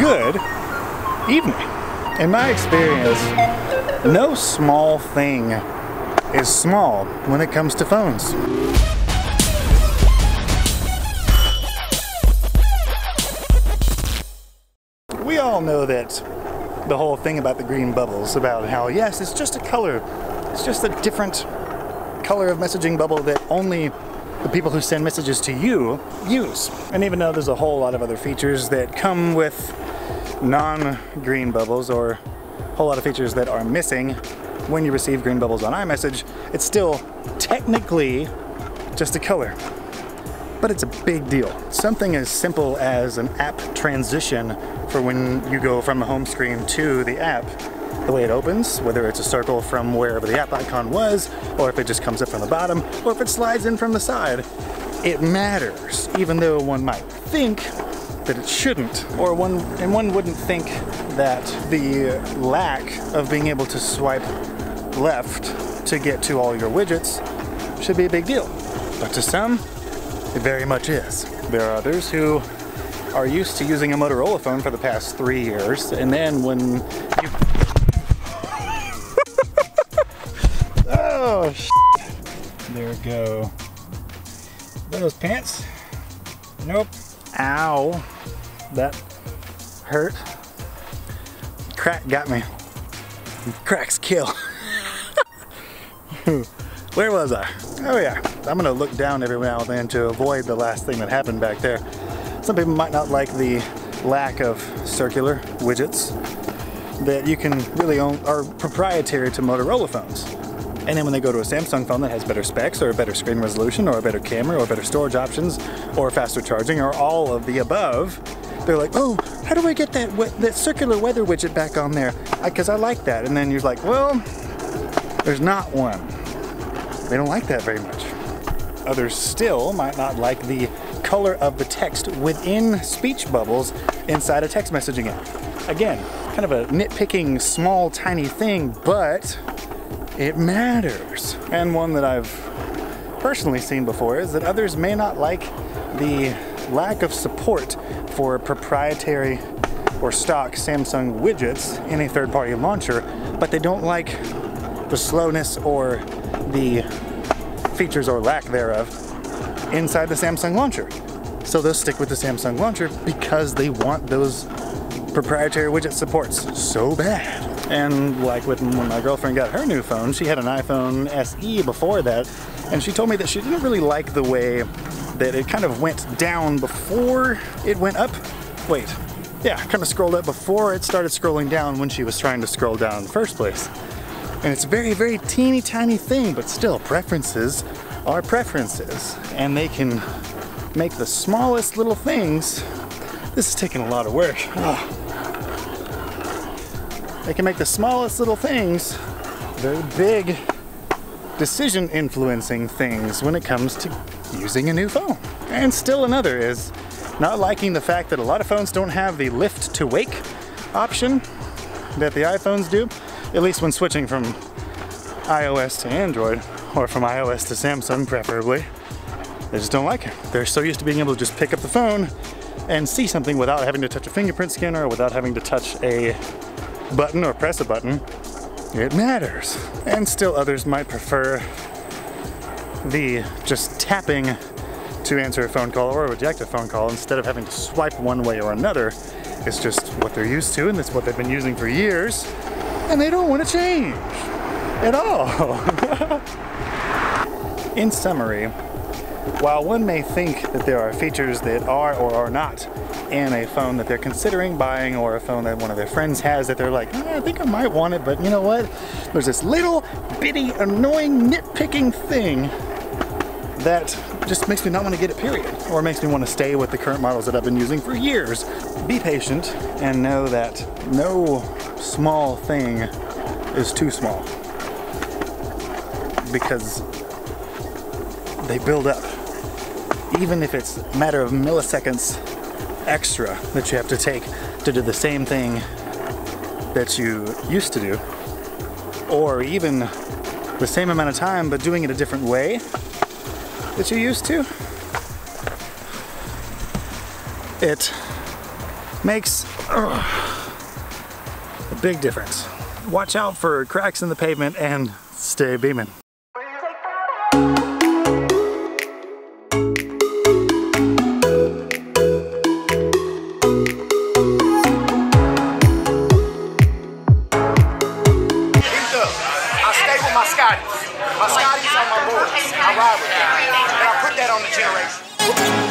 good evening. In my experience, no small thing is small when it comes to phones. We all know that the whole thing about the green bubbles, about how yes, it's just a color, it's just a different color of messaging bubble that only the people who send messages to you use. And even though there's a whole lot of other features that come with non-green bubbles, or a whole lot of features that are missing when you receive green bubbles on iMessage, it's still technically just a color. But it's a big deal. Something as simple as an app transition for when you go from the home screen to the app, the way it opens, whether it's a circle from wherever the app icon was, or if it just comes up from the bottom, or if it slides in from the side, it matters, even though one might think that it shouldn't. Or one wouldn't think that the lack of being able to swipe left to get to all your widgets should be a big deal. But to some, it very much is. There are others who are used to using a Motorola phone for the past 3 years, and then when you... Oh, shit. There we go. Those pants? Nope. Ow. That hurt. Crack got me. Cracks kill. Where was I? Oh yeah, I'm gonna look down every now and then to avoid the last thing that happened back there. Some people might not like the lack of circular widgets that you can really own, are proprietary to Motorola phones. And then when they go to a Samsung phone that has better specs, or a better screen resolution, or a better camera, or better storage options, or faster charging, or all of the above, they're like, oh, how do I get that circular weather widget back on there? Because I like that. And then you're like, well, there's not one. They don't like that very much. Others still might not like the color of the text within speech bubbles inside a text messaging app. Again, kind of a nitpicking, small, tiny thing, but it matters. And one that I've personally seen before is that others may not like the lack of support for proprietary or stock Samsung widgets in a third-party launcher, but they don't like the slowness or the features or lack thereof inside the Samsung launcher. So they'll stick with the Samsung launcher because they want those proprietary widget supports so bad. And like when my girlfriend got her new phone, she had an iPhone SE before that, and she told me that she didn't really like the way that it kind of went down before it went up. Wait, yeah, kind of scrolled up before it started scrolling down when she was trying to scroll down in the first place. And it's a very, very teeny tiny thing, but still, preferences are preferences. And they can make the smallest little things, this is taking a lot of work. Oh. They can make the smallest little things very big decision influencing things when it comes to using a new phone. And still another is not liking the fact that a lot of phones don't have the lift to wake option that the iPhones do, at least when switching from iOS to Android, or from iOS to Samsung preferably. They just don't like it. They're so used to being able to just pick up the phone and see something without having to touch a fingerprint scanner, or without having to touch a button or press a button. It matters. And still others might prefer the just tapping to answer a phone call or reject a phone call instead of having to swipe one way or another. It's just what they're used to, and it's what they've been using for years, and they don't want to change at all. In summary, while one may think that there are features that are or are not in a phone that they're considering buying, or a phone that one of their friends has that they're like, I think I might want it, but you know what? There's this little bitty annoying nitpicking thing that just makes me not want to get it, period. Or makes me want to stay with the current models that I've been using for years. Be patient and know that no small thing is too small, because they build up. Even if it's a matter of milliseconds extra that you have to take to do the same thing that you used to do, or even the same amount of time but doing it a different way that you used to, it makes a big difference. Watch out for cracks in the pavement and stay beaming. My Scotties on my boards. I ride with them. And I put that on the generation.